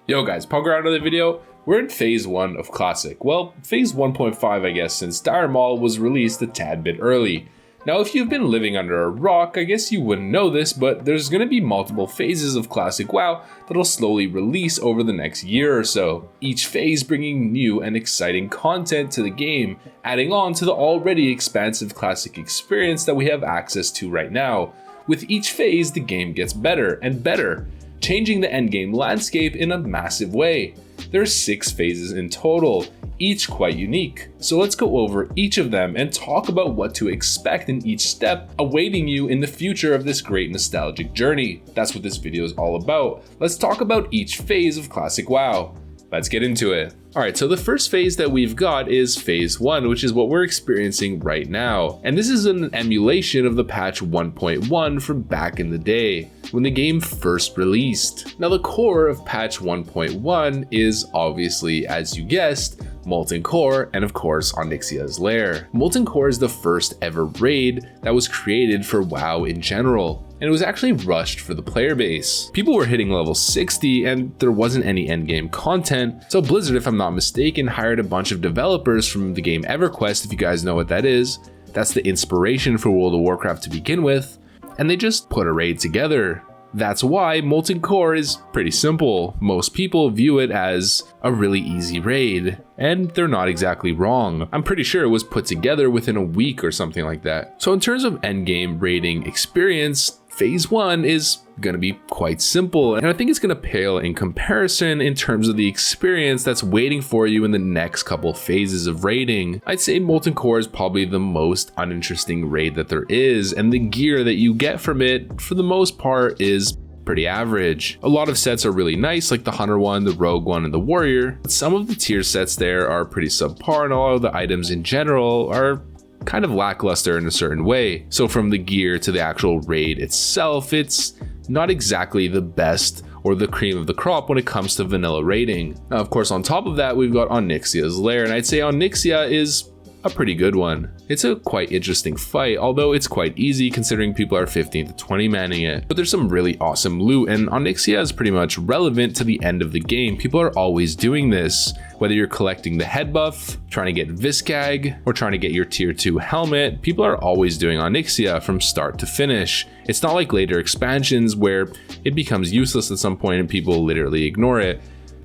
Yo guys, Punkrat another video. We're in phase 1 of Classic. Well, phase 1.5 I guess, since Dire Maul was released a tad bit early. Now if you've been living under a rock, I guess you wouldn't know this, but there's gonna be multiple phases of Classic WoW that'll slowly release over the next year or so. Each phase bringing new and exciting content to the game, adding on to the already expansive Classic experience that we have access to right now. With each phase, the game gets better and better, changing the endgame landscape in a massive way. There are 6 phases in total, each quite unique. So let's go over each of them and talk about what to expect in each step awaiting you in the future of this great nostalgic journey. That's what this video is all about. Let's talk about each phase of Classic WoW. Let's get into it. Alright, so the first phase that we've got is phase 1, which is what we're experiencing right now. And this is an emulation of the patch 1.1 from back in the day, when the game first released. Now the core of patch 1.1 is obviously, as you guessed, Molten Core, and of course Ahn'Qiraz's Lair. Molten Core is the first ever raid that was created for WoW in general, and it was actually rushed for the player base. People were hitting level 60 and there wasn't any endgame content, so Blizzard, if I'm not mistaken, hired a bunch of developers from the game EverQuest, if you guys know what that is. That's the inspiration for World of Warcraft to begin with, and they just put a raid together. That's why Molten Core is pretty simple. Most people view it as a really easy raid, and they're not exactly wrong. I'm pretty sure it was put together within a week or something like that. So in terms of endgame raiding experience, phase 1 is gonna be quite simple, and I think it's gonna pale in comparison in terms of the experience that's waiting for you in the next couple phases of raiding. I'd say Molten Core is probably the most uninteresting raid that there is, and the gear that you get from it, for the most part, is pretty average. A lot of sets are really nice, like the Hunter one, the Rogue one, and the Warrior, but some of the tier sets there are pretty subpar, and all of the items in general are kind of lackluster in a certain way. So from the gear to the actual raid itself, it's not exactly the best or the cream of the crop when it comes to vanilla raiding. Now, of course, on top of that, we've got Ahn'Qiraz's Lair, and I'd say Ahn'Qiraj is a pretty good one. It's a quite interesting fight, although it's quite easy considering people are 15 to 20 manning it. But there's some really awesome loot, and Ahn'Qiraj is pretty much relevant to the end of the game. People are always doing this. Whether you're collecting the head buff, trying to get Viscag, or trying to get your tier 2 helmet, people are always doing Ahn'Qiraj from start to finish. It's not like later expansions where it becomes useless at some point and people literally ignore it.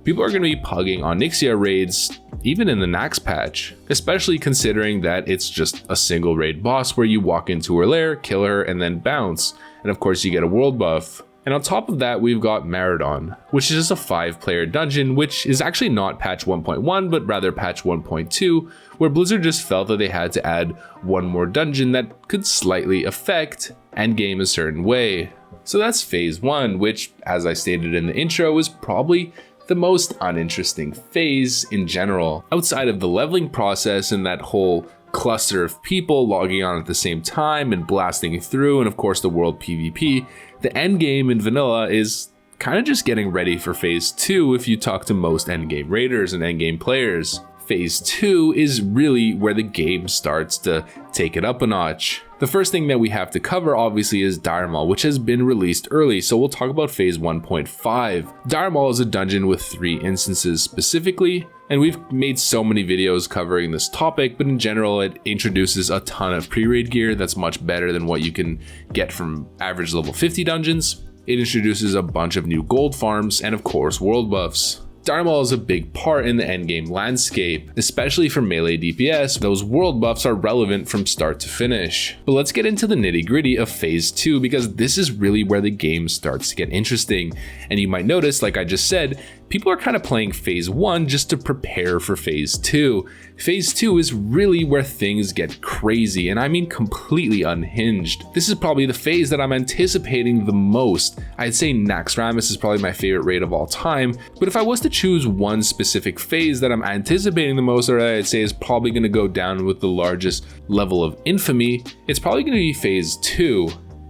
People are going to be pugging Ahn'Qiraj raids even in the Naxx patch, especially considering that it's just a single raid boss where you walk into her lair, kill her, and then bounce. And of course you get a world buff. And on top of that, we've got Marathon, which is just a 5-player dungeon, which is actually not patch 1.1, but rather patch 1.2, where Blizzard just felt that they had to add one more dungeon that could slightly affect endgame a certain way. So that's phase 1, which, as I stated in the intro, is probably the most uninteresting phase in general. Outside of the leveling process and that whole cluster of people logging on at the same time and blasting through, and of course the world PvP, the endgame in vanilla is kind of just getting ready for phase 2 if you talk to most endgame raiders and endgame players. Phase 2 is really where the game starts to take it up a notch. The first thing that we have to cover obviously is Dire Maul, which has been released early, so we'll talk about phase 1.5. Dire Maul is a dungeon with 3 instances specifically, and we've made so many videos covering this topic, but in general it introduces a ton of pre-raid gear that's much better than what you can get from average level 50 dungeons. It introduces a bunch of new gold farms and of course world buffs. Dire Maul is a big part in the endgame landscape, especially for melee DPS. Those world buffs are relevant from start to finish. But let's get into the nitty-gritty of phase 2, because this is really where the game starts to get interesting. And you might notice, like I just said, people are kind of playing phase 1 just to prepare for phase 2. Phase 2 is really where things get crazy, and I mean completely unhinged. This is probably the phase that I'm anticipating the most. I'd say Naxx is probably my favorite raid of all time, but if I was to choose one specific phase that I'm anticipating the most, or I'd say is probably going to go down with the largest level of infamy, it's probably going to be phase 2.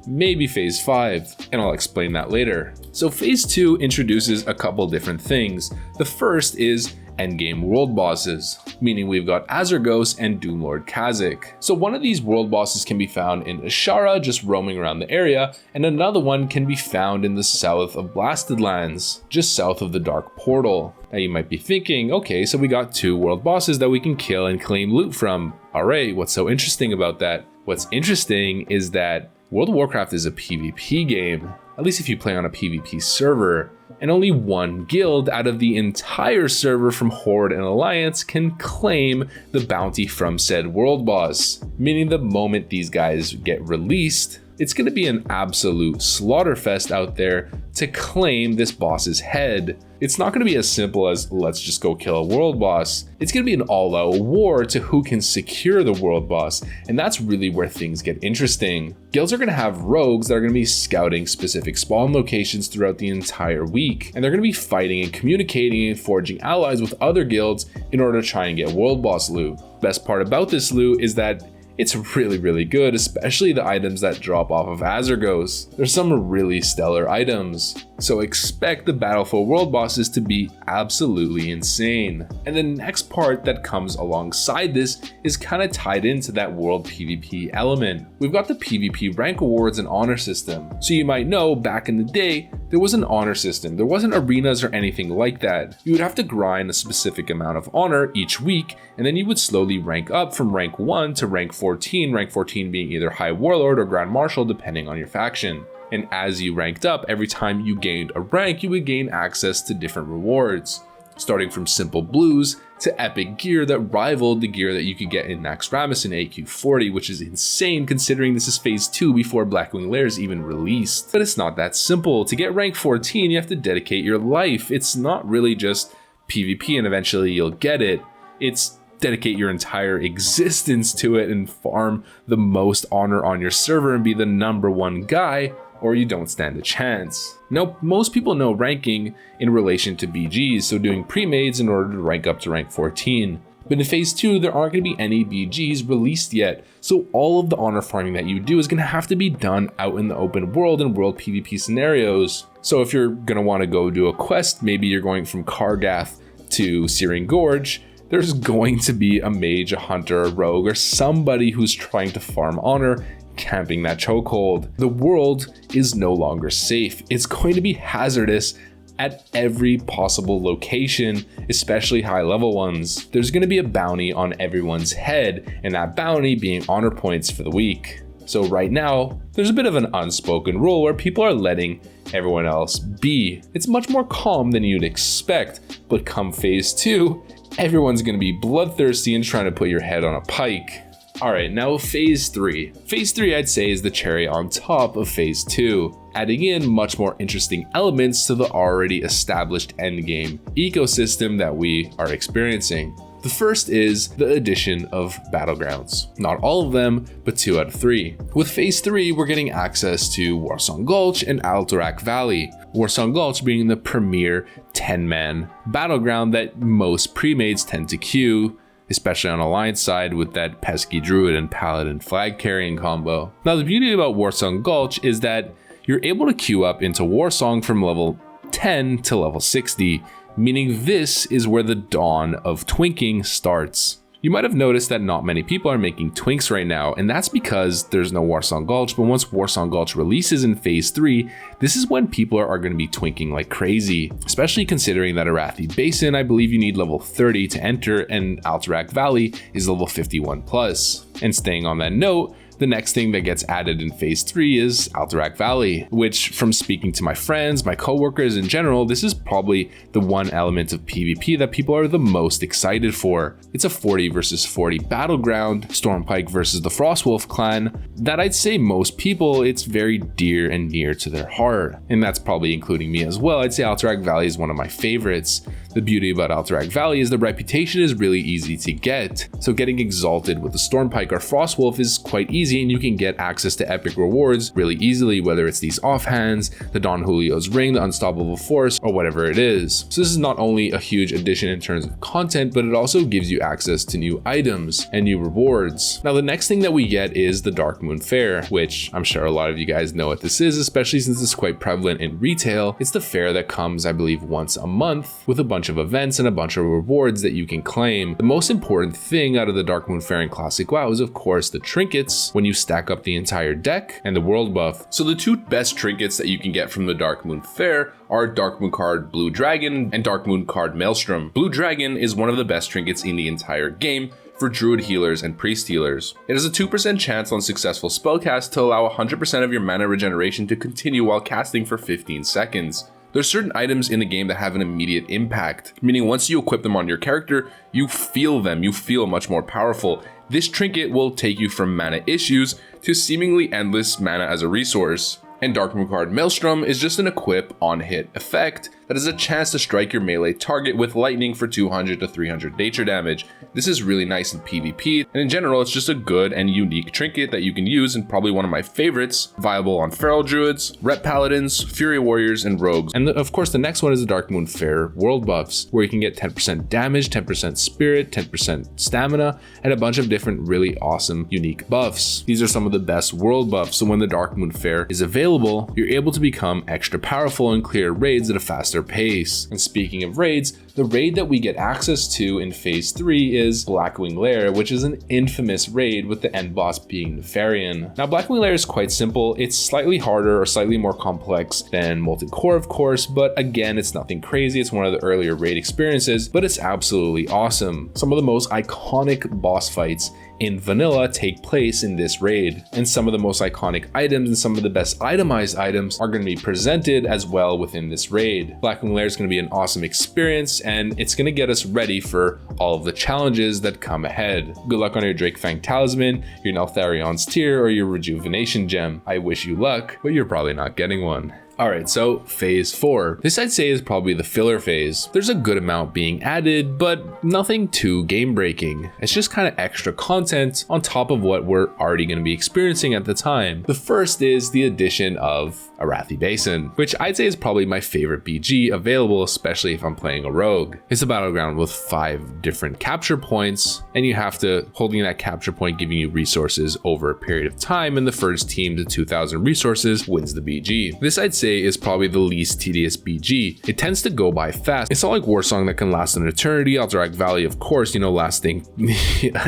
Maybe phase 5, and I'll explain that later. So phase 2 introduces a couple different things. The first is endgame world bosses, meaning we've got Azurgos and Doomlord Kha'Zix. So one of these world bosses can be found in Ashara, just roaming around the area, and another one can be found in the south of Blasted Lands, just south of the Dark Portal. Now you might be thinking, okay, so we got 2 world bosses that we can kill and claim loot from. Alright, what's so interesting about that? What's interesting is that World of Warcraft is a PvP game, at least if you play on a PvP server, and only one guild out of the entire server from Horde and Alliance can claim the bounty from said world boss, meaning the moment these guys get released, it's going to be an absolute slaughterfest out there to claim this boss's head. It's not going to be as simple as let's just go kill a world boss. It's going to be an all-out war to who can secure the world boss, and that's really where things get interesting. Guilds are going to have rogues that are going to be scouting specific spawn locations throughout the entire week, and they're going to be fighting and communicating and forging allies with other guilds in order to try and get world boss loot. Best part about this loot is that it's really, really good, especially the items that drop off of Azurgos. There's some really stellar items. So expect the battle for world bosses to be absolutely insane. And the next part that comes alongside this is kind of tied into that world PvP element. We've got the PvP rank awards and honor system. So you might know back in the day, there was an honor system. There wasn't arenas or anything like that. You would have to grind a specific amount of honor each week, and then you would slowly rank up from rank 1 to rank 14, rank 14 being either High Warlord or Grand Marshal depending on your faction. And as you ranked up, every time you gained a rank, you would gain access to different rewards, starting from simple blues to epic gear that rivaled the gear that you could get in Naxx and AQ40, which is insane considering this is phase 2 before Blackwing Lair is even released. But it's not that simple. To get rank 14, you have to dedicate your life. It's not really just PvP and eventually you'll get it. It's dedicate your entire existence to it and farm the most honor on your server and be the #1 guy, or you don't stand a chance. Now, most people know ranking in relation to BGs, so doing pre-mades in order to rank up to rank 14. But in phase 2, there aren't going to be any BGs released yet, so all of the honor farming that you do is going to have to be done out in the open world and world PvP scenarios. So if you're going to want to go do a quest, maybe you're going from Kargath to Searing Gorge, there's going to be a mage, a hunter, a rogue, or somebody who's trying to farm honor camping that chokehold. The world is no longer safe. It's going to be hazardous at every possible location, especially high level ones. There's going to be a bounty on everyone's head, and that bounty being honor points for the week. So right now, there's a bit of an unspoken rule where people are letting everyone else be. It's much more calm than you'd expect, but come phase 2, everyone's going to be bloodthirsty and trying to put your head on a pike. Alright, now phase 3. Phase 3 I'd say is the cherry on top of phase 2, adding in much more interesting elements to the already established endgame ecosystem that we are experiencing. The first is the addition of Battlegrounds. Not all of them, but 2 out of 3. With phase 3, we're getting access to Warsong Gulch and Alterac Valley. Warsong Gulch being the premier 10-man battleground that most pre-mades tend to queue, especially on Alliance side with that pesky Druid and Paladin flag carrying combo. Now the beauty about Warsong Gulch is that you're able to queue up into Warsong from level 10 to level 60, meaning this is where the dawn of twinking starts. You might have noticed that not many people are making twinks right now, and that's because there's no Warsong Gulch, but once Warsong Gulch releases in phase 3, this is when people are going to be twinking like crazy, especially considering that Arathi Basin, I believe you need level 30 to enter, and Alterac Valley is level 51 plus. And staying on that note, the next thing that gets added in phase 3 is Alterac Valley, which from speaking to my friends, my coworkers in general, this is probably the one element of PvP that people are the most excited for. It's a 40 versus 40 battleground, Stormpike versus the Frostwolf clan, that I'd say most people, it's very dear and near to their heart. And that's probably including me as well. I'd say Alterac Valley is one of my favorites. The beauty about Alterac Valley is the reputation is really easy to get. So getting exalted with the Stormpike or Frostwolf is quite easy crazy, and you can get access to epic rewards really easily, whether it's these offhands, the Don Julio's ring, the unstoppable force, or whatever it is. So this is not only a huge addition in terms of content, but it also gives you access to new items and new rewards. Now the next thing that we get is the Dark Moon Fair, which I'm sure a lot of you guys know what this is, especially since it's quite prevalent in retail. It's the fair that comes, I believe, once a month with a bunch of events and a bunch of rewards that you can claim. The most important thing out of the Dark Moon Fair in Classic WoW is of course the trinkets when you stack up the entire deck and the world buff. So the two best trinkets that you can get from the Dark Moon Fair are Dark Moon card Blue Dragon and Dark Moon card Maelstrom. Blue Dragon is one of the best trinkets in the entire game for druid healers and priest healers. It has a 2% chance on successful spellcast to allow 100% of your mana regeneration to continue while casting for 15 seconds. There's certain items in the game that have an immediate impact, meaning once you equip them on your character, you feel them, you feel much more powerful. This trinket will take you from mana issues to seemingly endless mana as a resource. And Dark Moon card Maelstrom is just an equip on hit effect that has a chance to strike your melee target with lightning for 200 to 300 nature damage. This is really nice in PvP, and in general it's just a good and unique trinket that you can use, and probably one of my favorites, viable on feral druids, rep paladins, fury warriors, and rogues. And of course the next one is the Dark Moon Fair world buffs, where you can get 10% damage, 10% spirit, 10% stamina, and a bunch of different really awesome unique buffs. These are some of the best world buffs, so when the Dark Moon Fair is available, you're able to become extra powerful and clear raids at a faster pace. And speaking of raids, the raid that we get access to in Phase 3 is Blackwing Lair, which is an infamous raid with the end boss being Nefarian. Now Blackwing Lair is quite simple. It's slightly harder or slightly more complex than Molten Core of course, but again it's nothing crazy. It's one of the earlier raid experiences, but it's absolutely awesome. Some of the most iconic boss fights in vanilla take place in this raid, and some of the most iconic items and some of the best itemized items are going to be presented as well within this raid. Blackwing Lair is going to be an awesome experience, and it's going to get us ready for all of the challenges that come ahead. Good luck on your Drake Fang Talisman, your Neltharion's Tear, or your Rejuvenation Gem. I wish you luck, but you're probably not getting one. Alright, so Phase 4. This I'd say is probably the filler phase. There's a good amount being added, but nothing too game breaking. It's just kind of extra content on top of what we're already going to be experiencing at the time. The first is the addition of Arathi Basin, which I'd say is probably my favorite BG available, especially if I'm playing a rogue. It's a battleground with 5 different capture points, and you have to, holding that capture point giving you resources over a period of time, and the first team to 2,000 resources wins the BG. This I'd say is probably the least tedious BG. It tends to go by fast. It's not like Warsong that can last an eternity. Alterac Valley, of course, lasting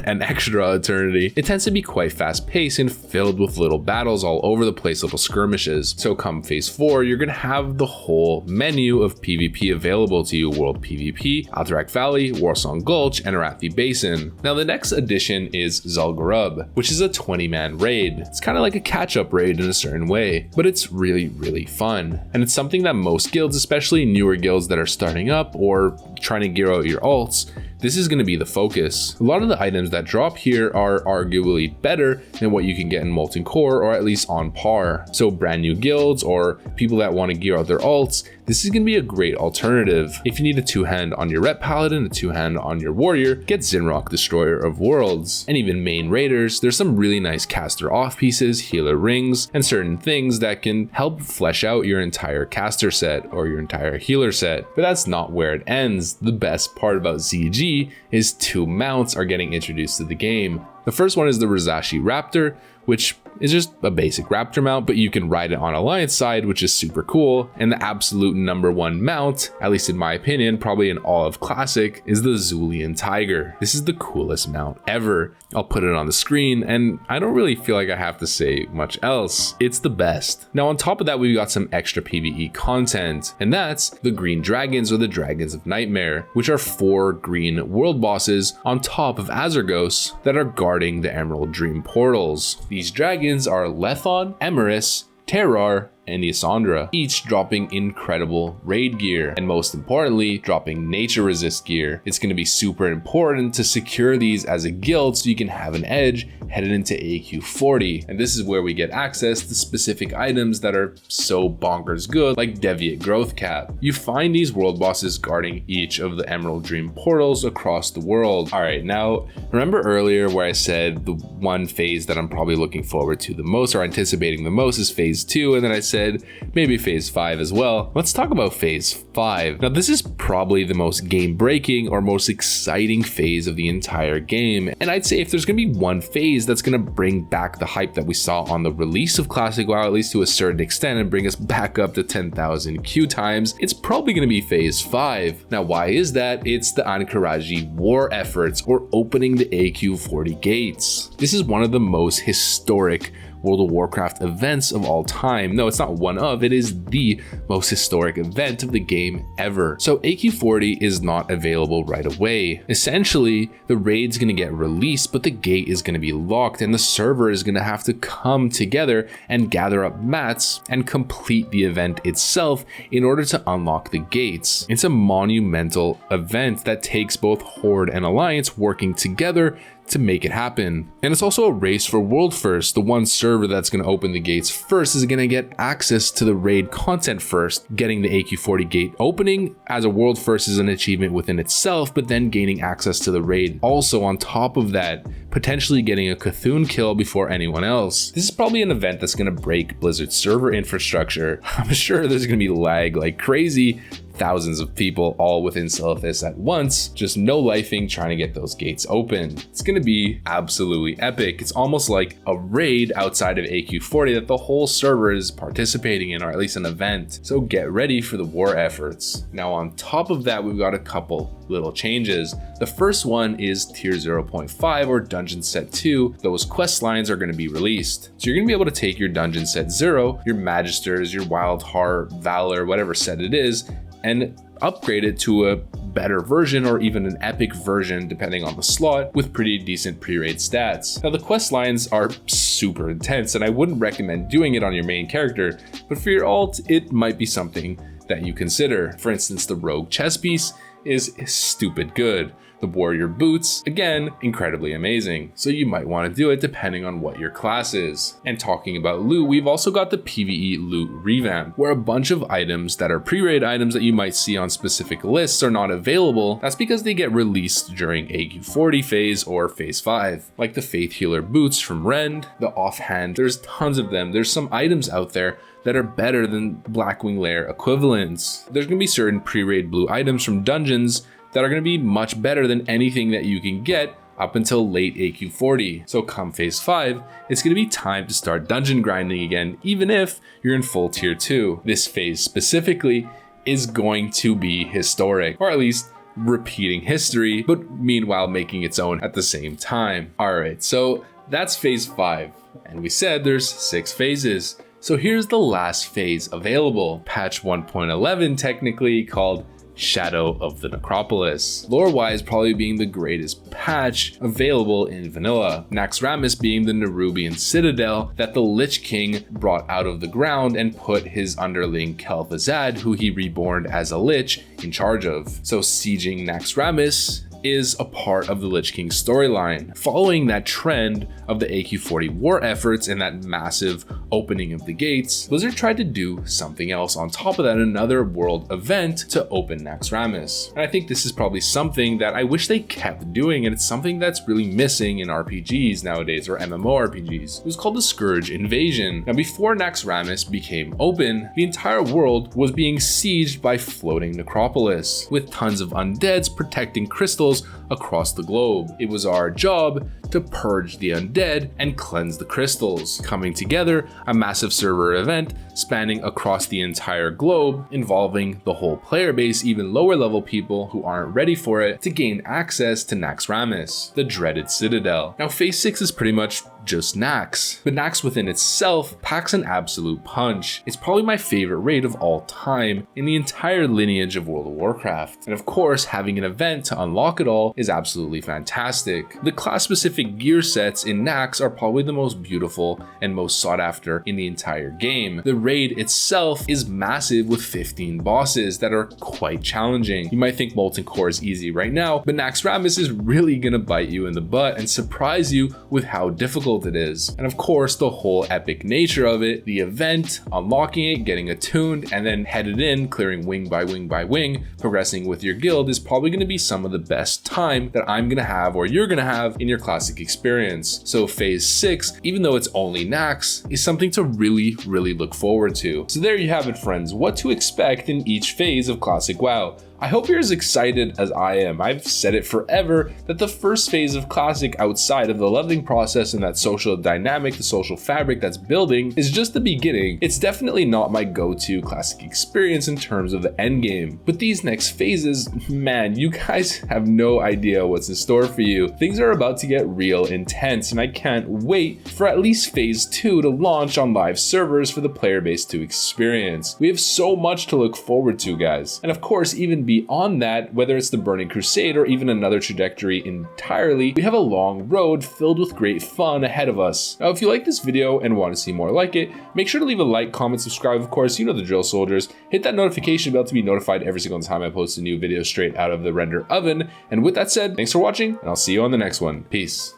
an extra eternity. It tends to be quite fast paced and filled with little battles all over the place, little skirmishes. So come Phase 4, you're gonna have the whole menu of PvP available to you: World PvP, Alterac Valley, Warsong Gulch, and Arathi Basin. Now the next addition is Zul'Gurub, which is a 20-man raid. It's kind of like a catch-up raid in a certain way, but it's really fun. And it's something that most guilds, especially newer guilds that are starting up or trying to gear out your alts, this is going to be the focus. A lot of the items that drop here are arguably better than what you can get in Molten Core, or at least on par. So brand new guilds or people that want to gear out their alts, this is going to be a great alternative. If you need a 2-hand on your Rep Paladin, a 2-hand on your Warrior, get Zinrock, Destroyer of Worlds. And even main raiders, there's some really nice caster off pieces, healer rings, and certain things that can help flesh out your entire caster set or your entire healer set. But that's not where it ends. The best part about ZG is 2 mounts are getting introduced to the game. The first one is the Rizashi Raptor, which is just a basic raptor mount, but you can ride it on Alliance side, which is super cool. And the absolute #1 mount, at least in my opinion, probably in all of Classic, is the Zulian Tiger. This is the coolest mount ever. I'll put it on the screen, and I don't really feel like I have to say much else. It's the best. Now on top of that, we've got some extra PvE content, and that's the Green Dragons, or the Dragons of Nightmare, which are 4 green world bosses on top of Azargos that are guarding the Emerald Dream portals. These dragons are Lethon, Emerus, Terrar, and Ysandra, each dropping incredible raid gear, and most importantly, dropping nature resist gear. It's going to be super important to secure these as a guild so you can have an edge headed into AQ40. And this is where we get access to specific items that are so bonkers good, like Deviate Growth Cap. You find these world bosses guarding each of the Emerald Dream portals across the world. Alright, now remember earlier where I said the one phase that I'm probably looking forward to the most or anticipating the most is phase 2, and then I said maybe phase 5 as well. Let's talk about phase 5. Now this is probably the most game breaking or most exciting phase of the entire game, and I'd say if there's gonna be one phase that's gonna bring back the hype that we saw on the release of Classic WoW, at least to a certain extent, and bring us back up to 10,000 queue times, it's probably gonna be phase 5. Now why is that? It's the Ahn'Qiraj war efforts, or opening the AQ40 gates. This is one of the most historic World of Warcraft events of all time. No, it's not one of, it is the most historic event of the game ever. So AQ40 is not available right away. Essentially, the raid's gonna get released, but the gate is gonna be locked, and the server is gonna have to come together and gather up mats and complete the event itself in order to unlock the gates. It's a monumental event that takes both Horde and Alliance working together to make it happen. And it's also a race for world first. The one server that's going to open the gates first is going to get access to the raid content first. Getting the AQ40 gate opening as a world first is an achievement within itself, but then gaining access to the raid also on top of that, potentially getting a Cthulhu kill before anyone else. This is probably an event that's going to break Blizzard's server infrastructure. I'm sure there's going to be lag like crazy, thousands of people all within Silithus at once, just no lifing trying to get those gates open. It's gonna be absolutely epic. It's almost like a raid outside of AQ40 that the whole server is participating in, or at least an event. So get ready for the war efforts. Now on top of that, we've got a couple little changes. The first one is tier 0.5 or dungeon set 2. Those quest lines are going to be released. So you're going to be able to take your dungeon set 0, your Magisters, your Wild Heart, Valor, whatever set it is, and upgrade it to a better version or even an epic version depending on the slot with pretty decent pre-raid stats. Now the quest lines are super intense and I wouldn't recommend doing it on your main character, but for your alt it might be something that you consider. For instance, the Rogue chest piece is stupid good. The Warrior boots, again, incredibly amazing. So you might want to do it depending on what your class is. And talking about loot, we've also got the PvE loot revamp, where a bunch of items that are pre-raid items that you might see on specific lists are not available. That's because they get released during AQ40 phase or phase 5. Like the Faith Healer boots from Rend, the Offhand, there's tons of them. There's some items out there that are better than Blackwing Lair equivalents. There's going to be certain pre-raid blue items from dungeons that are going to be much better than anything that you can get up until late AQ40. So come phase 5, it's going to be time to start dungeon grinding again, even if you're in full tier 2. This phase specifically is going to be historic, or at least repeating history, but meanwhile making its own at the same time. Alright, so that's phase 5, and we said there's 6 phases. So here's the last phase available, patch 1.11 technically, called Shadow of the Necropolis. Lore-wise, probably being the greatest patch available in vanilla. Naxx being the Nerubian citadel that the Lich King brought out of the ground and put his underling Kel'Thuzad, who he reborn as a Lich, in charge of. So sieging Naxx is a part of the Lich King storyline. Following that trend of the AQ40 war efforts and that massive opening of the gates, Blizzard tried to do something else on top of that, another world event to open Naxx. And I think this is probably something that I wish they kept doing, and it's something that's really missing in RPGs nowadays, or MMORPGs. It was called the Scourge Invasion. Now before Naxx became open, the entire world was being sieged by floating necropolis, with tons of undeads protecting crystals across the globe. It was our job to purge the undead and cleanse the crystals, coming together a massive server event spanning across the entire globe, involving the whole player base, even lower level people who aren't ready for it, to gain access to Naxx, the dreaded citadel. Now phase 6 is pretty much just Naxx, but Naxx within itself packs an absolute punch. It's probably my favorite raid of all time in the entire lineage of World of Warcraft. And of course, having an event to unlock it all is absolutely fantastic. The class specific gear sets in Naxx are probably the most beautiful and most sought after in the entire game. The raid itself is massive with 15 bosses that are quite challenging. You might think Molten Core is easy right now, but Naxx is really gonna bite you in the butt and surprise you with how difficult it is. And of course, the whole epic nature of it, the event, unlocking it, getting attuned, and then headed in, clearing wing by wing by wing, progressing with your guild is probably gonna be some of the best time that I'm gonna have or you're gonna have in your classic experience. So Phase 6, even though it's only Naxx, is something to really look forward to. So there you have it, friends, what to expect in each phase of Classic WoW. I hope you're as excited as I am. I've said it forever that the first phase of Classic, outside of the leveling process and that social dynamic, the social fabric that's building, is just the beginning. It's definitely not my go-to Classic experience in terms of the endgame. But these next phases, man, you guys have no idea what's in store for you. Things are about to get real intense, and I can't wait for at least Phase 2 to launch on live servers for the player base to experience. We have so much to look forward to, guys. And of course, even beyond that, whether it's the Burning Crusade or even another trajectory entirely, we have a long road filled with great fun ahead of us. Now, if you like this video and want to see more like it, make sure to leave a like, comment, subscribe, of course, you know the drill, soldiers. Hit that notification bell to be notified every single time I post a new video straight out of the render oven. And with that said, thanks for watching, and I'll see you on the next one. Peace.